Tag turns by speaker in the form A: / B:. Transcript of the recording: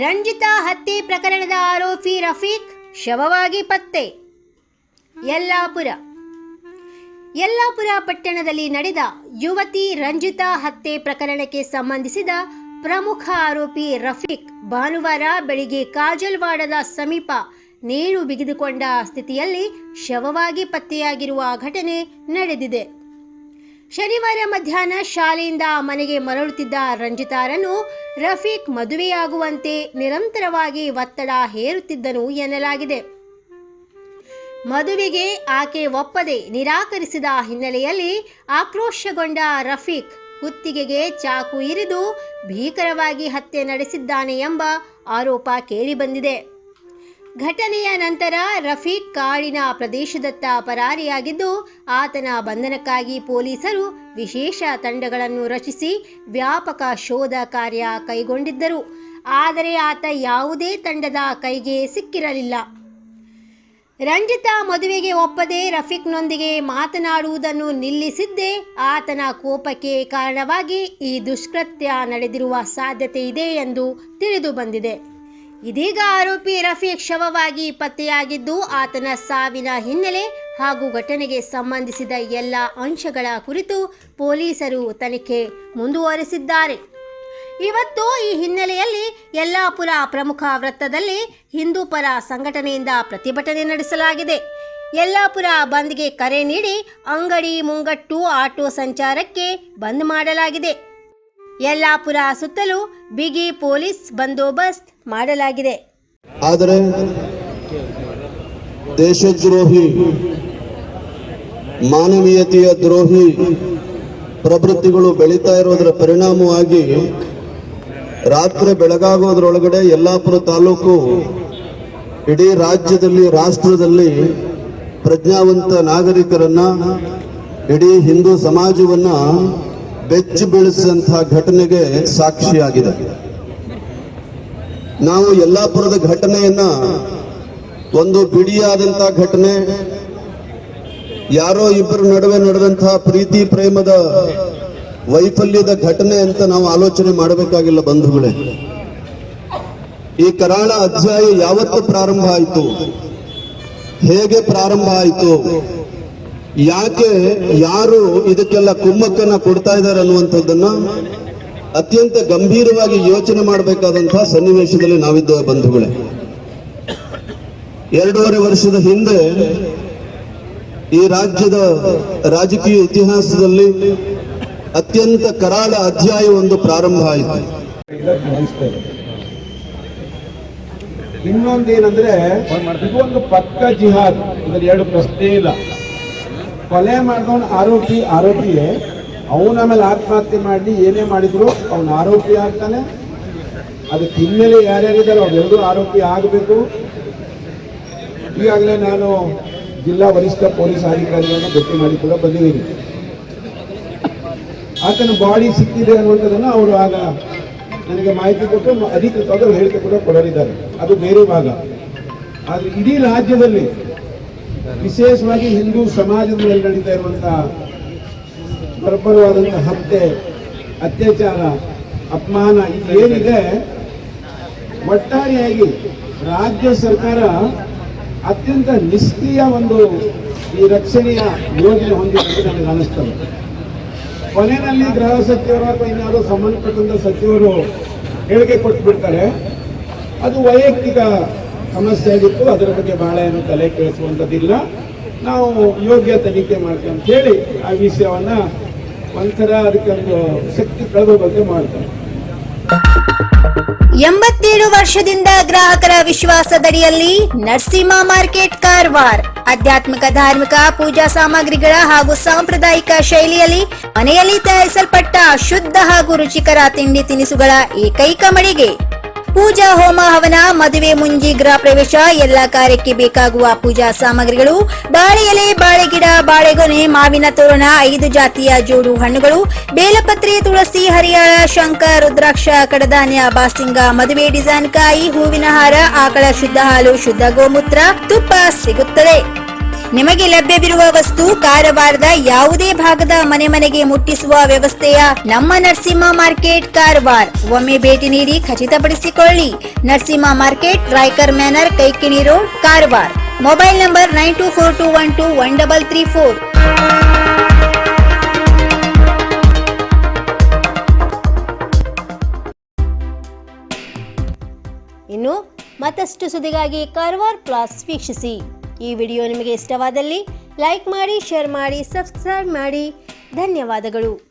A: ರಂಜಿತಾ ಹತ್ಯೆ ಪ್ರಕರಣದ ಆರೋಪಿ ರಫೀಕ್ ಶವವಾಗಿ ಪತ್ತೆ. ಯಲ್ಲಾಪುರ ಪಟ್ಟಣದಲ್ಲಿ ನಡೆದ ಯುವತಿ ರಂಜಿತಾ ಹತ್ಯೆ ಪ್ರಕರಣಕ್ಕೆ ಸಂಬಂಧಿಸಿದ ಪ್ರಮುಖ ಆರೋಪಿ ರಫೀಕ್ ಭಾನುವಾರ ಬೆಳಿಗ್ಗೆ ಕಾಜಲ್ವಾಡದ ಸಮೀಪ ನೇಣು ಬಿಗಿದುಕೊಂಡ ಸ್ಥಿತಿಯಲ್ಲಿ ಶವವಾಗಿ ಪತ್ತೆಯಾಗಿರುವ ಘಟನೆ ನಡೆದಿದೆ. ಶನಿವಾರ ಮಧ್ಯಾಹ್ನ ಶಾಲೆಯಿಂದ ಮನೆಗೆ ಮರಳುತ್ತಿದ್ದ ರಂಜಿತಾರನ್ನು ರಫೀಕ್ ಮದುವೆಯಾಗುವಂತೆ ನಿರಂತರವಾಗಿ ಒತ್ತಡ ಹೇರುತ್ತಿದ್ದನು ಎನ್ನಲಾಗಿದೆ. ಮದುವೆಗೆ ಆಕೆ ಒಪ್ಪದೆ ನಿರಾಕರಿಸಿದ ಹಿನ್ನೆಲೆಯಲ್ಲಿ ಆಕ್ರೋಶಗೊಂಡ ರಫೀಕ್ ಕುತ್ತಿಗೆಗೆ ಚಾಕು ಇರಿದು ಭೀಕರವಾಗಿ ಹತ್ಯೆ ನಡೆಸಿದ್ದಾನೆ ಎಂಬ ಆರೋಪ ಕೇಳಿಬಂದಿದೆ. ಘಟನೆಯ ನಂತರ ರಫೀಕ್ ಕಾಡಿನ ಪ್ರದೇಶದತ್ತ ಪರಾರಿಯಾಗಿದ್ದು, ಆತನ ಬಂಧನಕ್ಕಾಗಿ ಪೊಲೀಸರು ವಿಶೇಷ ತಂಡಗಳನ್ನು ರಚಿಸಿ ವ್ಯಾಪಕ ಶೋಧ ಕಾರ್ಯ ಕೈಗೊಂಡಿದ್ದರು. ಆದರೆ ಆತ ಯಾವುದೇ ತಂಡದ ಕೈಗೆ ಸಿಕ್ಕಿರಲಿಲ್ಲ. ರಂಜಿತಾ ಮದುವೆಗೆ ಒಪ್ಪದೆ ರಫೀಕ್ನೊಂದಿಗೆ ಮಾತನಾಡುವುದನ್ನು ನಿಲ್ಲಿಸಿದ್ದೇ ಆತನ ಕೋಪಕ್ಕೆ ಕಾರಣವಾಗಿ ಈ ದುಷ್ಕೃತ್ಯ ನಡೆದಿರುವ ಸಾಧ್ಯತೆ ಇದೆ ಎಂದು ತಿಳಿದು ಬಂದಿದೆ. ಇದೀಗ ಆರೋಪಿ ರಫೀಕ್ ಶವವಾಗಿ ಪತ್ತೆಯಾಗಿದ್ದು, ಆತನ ಸಾವಿನ ಹಿನ್ನೆಲೆ ಹಾಗೂ ಘಟನೆಗೆ ಸಂಬಂಧಿಸಿದ ಎಲ್ಲ ಅಂಶಗಳ ಕುರಿತು ಪೊಲೀಸರು ತನಿಖೆ ಮುಂದುವರೆಸಿದ್ದಾರೆ. ಇವತ್ತು ಈ ಹಿನ್ನೆಲೆಯಲ್ಲಿ ಯಲ್ಲಾಪುರ ಪ್ರಮುಖ ವೃತ್ತದಲ್ಲಿ ಹಿಂದೂ ಪರ ಸಂಘಟನೆಯಿಂದ ಪ್ರತಿಭಟನೆ ನಡೆಸಲಾಗಿದೆ. ಯಲ್ಲಾಪುರ ಬಂದ್ಗೆ ಕರೆ ನೀಡಿ ಅಂಗಡಿ ಮುಂಗಟ್ಟು ಆಟೋ ಸಂಚಾರಕ್ಕೆ ಬಂದ್ ಮಾಡಲಾಗಿದೆ. ಯಲ್ಲಾಪುರ ಸುತ್ತಲೂ ಬಿಗಿ ಪೊಲೀಸ್ ಬಂದೋಬಸ್ತ್ ಮಾಡಲಾಗಿದೆ.
B: ಆದರೆ ದೇಶದ್ರೋಹಿ, ಮಾನವೀಯತೆಯ ದ್ರೋಹಿ ಪ್ರವೃತ್ತಿಗಳು ಬೆಳೀತಾ ಇರೋದರ ಪರಿಣಾಮವಾಗಿ ರಾತ್ರಿ ಬೆಳಗಾಗೋದ್ರೊಳಗಡೆ ಯಲ್ಲಾಪುರ ತಾಲೂಕು ಇಡೀ ರಾಜ್ಯದಲ್ಲಿ, ರಾಷ್ಟ್ರದಲ್ಲಿ ಪ್ರಜ್ಞಾವಂತ ನಾಗರಿಕರನ್ನ, ಇಡೀ ಹಿಂದೂ ಸಮಾಜವನ್ನ ಬೆಚ್ಚಿ ಬೀಳಿಸಿದಂತಹ ಘಟನೆಗೆ ಸಾಕ್ಷಿಯಾಗಿದೆ. ನಾವು ಯಲ್ಲಾಪುರದ ಘಟನೆಯನ್ನ ಒಂದು ಬಿಡಿಯಾದಂತಹ ಘಟನೆ, ಯಾರೋ ಇಬ್ಬರ ನಡುವೆ ನಡೆದಂತಹ ಪ್ರೀತಿ ಪ್ರೇಮದ ವೈಫಲ್ಯದ ಘಟನೆ ಅಂತ ನಾವು ಆಲೋಚನೆ ಮಾಡಬೇಕಾಗಿಲ್ಲ ಬಂಧುಗಳೇ. ಈ ಕರಾಳ ಅಧ್ಯಾಯ ಯಾವತ್ತು ಪ್ರಾರಂಭ ಆಯಿತು, ಹೇಗೆ ಪ್ರಾರಂಭ ಆಯಿತು, ಯಾಕೆ ಯಾರು ಇದಕ್ಕೆಲ್ಲ ಕುಮ್ಮಕ್ಕನ್ನ ಕೊಡ್ತಾ ಇದ್ದಾರೆ ಅನ್ನುವಂಥದ್ದನ್ನ ಅತ್ಯಂತ ಗಂಭೀರವಾಗಿ ಯೋಚನೆ ಮಾಡಬೇಕಾದಂತಹ ಸನ್ನಿವೇಶದಲ್ಲಿ ನಾವಿದ್ದೇವೆ ಬಂಧುಗಳೇ. 2.5 ವರ್ಷದ ಹಿಂದೆ ಈ ರಾಜ್ಯದ ರಾಜಕೀಯ ಇತಿಹಾಸದಲ್ಲಿ ಅತ್ಯಂತ ಕರಾಳ ಅಧ್ಯಾಯ ಒಂದು ಪ್ರಾರಂಭ ಆಯಿತು.
C: ಇನ್ನೊಂದೇನಂದ್ರೆ, ಇದೊಂದು ಪಕ್ಕ ಜಿಹಾದ್, ಇದ್ರ 2 ಪ್ರಶ್ನೆ ಇಲ್ಲ. ಕೊಲೆ ಮಾಡಿದವನು ಆರೋಪಿಯೇ, ಅವನ ಮೇಲೆ ಆತ್ಮಹತ್ಯೆ ಮಾಡಿ ಏನೇ ಮಾಡಿದ್ರು ಅವನು ಆರೋಪಿ ಆಗ್ತಾನೆ. ಅದಕ್ಕೆ ಹಿನ್ನೆಲೆ ಯಾರ್ಯಾರಿದ್ದಾರೆ ಅವರೆಲ್ಲರೂ ಆರೋಪಿ ಆಗಬೇಕು. ಈಗಾಗಲೇ ನಾನು ಜಿಲ್ಲಾ ವರಿಷ್ಠ ಪೊಲೀಸ್ ಅಧಿಕಾರಿಗಳನ್ನು ಭೇಟಿ ಮಾಡಿ ಕೂಡ ಬಂದಿದ್ದೀನಿ. ಆತನ ಬಾಡಿ ಸಿಕ್ಕಿದೆ ಅನ್ನುವಂಥದ್ದನ್ನು ಅವರು ಆಗ ನನಗೆ ಮಾಹಿತಿ ಕೊಟ್ಟು ಅಧಿಕೃತವಾದ ಹೇಳಿಕೆ ಕೂಡ ಕೊಡಲಿದ್ದಾರೆ. ಅದು ಬೇರೆ ಭಾಗ. ಆದರೆ ಇಡೀ ರಾಜ್ಯದಲ್ಲಿ ವಿಶೇಷವಾಗಿ ಹಿಂದೂ ಸಮಾಜದ ಮೇಲೆ ನಡೀತಾ ಇರುವಂತಹ ಬರ್ಬರವಾದಂತಹ ಹತ್ಯೆ, ಅತ್ಯಾಚಾರ, ಅಪಮಾನ ಇದೇನಿದೆ, ಒಟ್ಟಾರೆಯಾಗಿ ರಾಜ್ಯ ಸರ್ಕಾರ ಅತ್ಯಂತ ನಿಷ್ಕ್ರಿಯ ಒಂದು ಈ ರಕ್ಷಣೆಯ ಯೋಜನೆ ಹೊಂದಿದೆ ಅಂತ ನನಗೆ ಅನಿಸ್ತದೆ. ಕೊನೆಯಲ್ಲಿ ಗೃಹ ಸಚಿವರು ಅಥವಾ ಇನ್ಯಾವುದೋ ಸಂಬಂಧಪಟ್ಟಂತ ಸಚಿವರು ಹೇಳಿಕೆ ಕೊಟ್ಟು ಬಿಡ್ತಾರೆ. ಅದು ವೈಯಕ್ತಿಕ ಸಮಸ್ಯೆ ಆಗಿತ್ತು, ಅದರ ಬಗ್ಗೆ ಬಹಳ ಏನು ತಲೆ ಕೆಡಿಸುವಂಥದ್ದಿಲ್ಲ, ನಾವು ಯೋಗ್ಯ ತನಿಖೆ ಮಾಡ್ತೀವಿ ಅಂತ ಹೇಳಿ ಆ ವಿಷಯವನ್ನ ಒಂಥರ ಅದಕ್ಕೊಂದು ಶಕ್ತಿ ಕಳೆದೋಗಂತೆ ಮಾಡ್ತಾರೆ.
A: 87 ವರ್ಷದಿಂದ ಗ್ರಾಹಕರ ವಿಶ್ವಾಸದಡಿಯಲ್ಲಿ ನರಸಿಂಹ ಮಾರ್ಕೆಟ್ ಕಾರವಾರ ಆಧ್ಯಾತ್ಮಿಕ, ಧಾರ್ಮಿಕ, ಪೂಜಾ ಸಾಮಗ್ರಿಗಳ ಹಾಗೂ ಸಾಂಪ್ರದಾಯಿಕ ಶೈಲಿಯಲ್ಲಿ ಮನೆಯಲ್ಲಿ ತಯಾರಿಸಲ್ಪಟ್ಟ ಶುದ್ಧ ಹಾಗೂ ರುಚಿಕರ ತಿಂಡಿ ತಿನಿಸುಗಳ ಏಕೈಕ ಮಳಿಗೆ. ಪೂಜಾ, ಹೋಮ, ಹವನ, ಮದುವೆ, ಮುಂಜಿ, ಗೃಹ ಪ್ರವೇಶ ಎಲ್ಲ ಕಾರ್ಯಕ್ಕೆ ಬೇಕಾಗುವ ಪೂಜಾ ಸಾಮಗ್ರಿಗಳು, ಬಾಳೆ ಎಲೆ, ಬಾಳೆಗಿಡ, ಬಾಳೆಗೊನೆ, ಮಾವಿನ ತೋರಣ, 5 ಜಾತಿಯ ಜೋಡು ಹಣ್ಣುಗಳು, ಬೇಲಪತ್ರೆ, ತುಳಸಿ, ಹರಿಯಾಳ, ಶಂಖ, ರುದ್ರಾಕ್ಷ, ಕಡಧಾನ್ಯ, ಬಾಸಿಂಗ, ಮದುವೆ ಡಿಸೈನ್ ಕಾಯಿ, ಹೂವಿನ ಹಾರ, ಆಕಳ ಶುದ್ಧ ಹಾಲು, ಶುದ್ಧ ಗೋಮೂತ್ರ, ತುಪ್ಪ ಸಿಗುತ್ತದೆ. ನಿಮಗೆ ಲಭ್ಯವಿರುವ ವಸ್ತು ಕಾರವಾರದ ಯಾವುದೇ ಭಾಗದ ಮನೆಗೆ ಮುಟ್ಟಿಸುವ ವ್ಯವಸ್ಥೆಯ ನಮ್ಮ ನರಸಿಂಹ ಮಾರ್ಕೆಟ್ ಕಾರವಾರ. ಒಮ್ಮೆ ಭೇಟಿ ನೀಡಿ ಖಚಿತಪಡಿಸಿಕೊಳ್ಳಿ. Narasimha market, Raikar manner, Kaikini road, Karwar. Mobile number 9242121334.
D: ಇನ್ನು ಮತ್ತಷ್ಟು ಸುದ್ದಿಗಾಗಿ ಕಾರವಾರ ಪ್ಲಸ್ ವೀಕ್ಷಿಸಿ. ಈ ವಿಡಿಯೋ ನಿಮಗೆ ಇಷ್ಟವಾದಲ್ಲಿ ಲೈಕ್ ಮಾಡಿ, ಶೇರ್ ಮಾಡಿ, ಸಬ್ಸ್ಕ್ರೈಬ್ ಮಾಡಿ. ಧನ್ಯವಾದಗಳು.